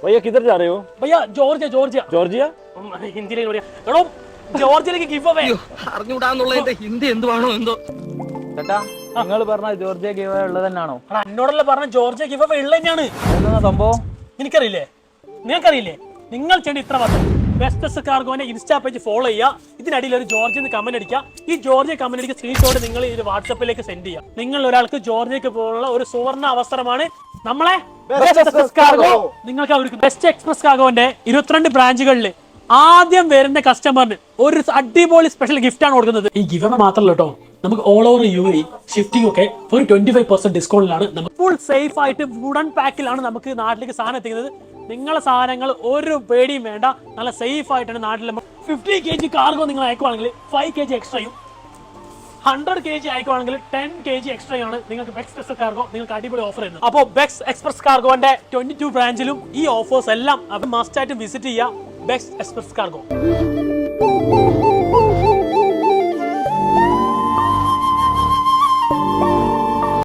भैया किधर जा रहे हो? भैया जॉर्जिया जॉर्जिया जॉर्जिया? ഹിന്ദിയിലേക്ക് എടോ ജോർജിയയിലേക്ക് ഗിവ് അവേ അറിഞ്ഞൂടാന്നുള്ളതിന്റെ ഹിന്ദി എന്തുവാണോ എന്തോ. ചേട്ടാ നിങ്ങൾ പറഞ്ഞ ജോർജിയ ഗീവ് ഉള്ളത് തന്നെയാണോ? എന്നോടല്ല പറഞ്ഞ ജോർജിയ ഗിവ് അവേ ഉള്ളത് തന്നെയാണ്. എന്താ സംഭവം? നിങ്ങൾക്കറിയില്ലേ? നിങ്ങൾ ചെയ്യേണ്ട ഇത്ര മാത്രം. ബെസ്റ്റ് കാർഗോനെ ഇൻസ്റ്റാ പേജ് ഫോളോ ചെയ്യുക. ഇതിനടിയിൽ ഒരു ജോർജിയ കമന്റ് അടിക്കുക. ഈ ജോർജിയ കമന്റ് അടിക്കുക സ്ക്രീൻഷോട്ട് നിങ്ങൾ ഈ വാട്സപ്പിലേക്ക് സെൻഡ് ചെയ്യുക. നിങ്ങൾ ഒരാൾക്ക് ജോർജിയക്ക് പോലുള്ള ഒരു സുവർണ അവസരമാണ് നമ്മളെ നിങ്ങൾക്ക് ബെസ്റ്റ് എക്സ്പ്രസ് കാർഗോന്റെ 22 ബ്രാഞ്ചുകളിൽ ആദ്യം വരുന്ന കസ്റ്റമറിന് ഒരു അടിപൊളി സ്പെഷ്യൽ ഗിഫ്റ്റ് ആണ് കൊടുക്കുന്നത്. ഈ ഗിവ് മാത്രമല്ല കേട്ടോ, നമുക്ക് ഓൾ ഓവർ UAE ഷിഫ്റ്റിംഗ് ഒക്കെ ഒരു 25% ഡിസ്കൗണ്ടിലാണ്. നമുക്ക് ഫുൾ സേഫ് ആയിട്ട് വുഡൻ പാക്കിലാണ് നമുക്ക് നാട്ടിലേക്ക് സാധനം എത്തിക്കുന്നത്. നിങ്ങളെ സാധനങ്ങൾ ഒരു പേടിയും വേണ്ട, നല്ല സേഫ് ആയിട്ടാണ് നാട്ടിൽ. 50 kg കാർഗോ നിങ്ങൾ അയക്കുവാണെങ്കിൽ 5 kg എക്സ്ട്രയും, 100 kg അയക്കുവാണെങ്കിൽ 10 kg എക്സ്ട്രയാണ് നിങ്ങൾക്ക് ബെക്സ് എക്സ്പ്രസ് കാർഗോ നിങ്ങൾക്ക് അടിപൊളി ഓഫർ ചെയ്യുന്നത്. അപ്പോൾ ബെക്സ് എക്സ്പ്രസ് കാർഗോന്റെ 22 ബ്രാഞ്ചിലും ഈ ഓഫേഴ്സ് എല്ലാം മസ്റ്റ് ആയിട്ട് വിസിറ്റ് ചെയ്യുക. Begs express cargo.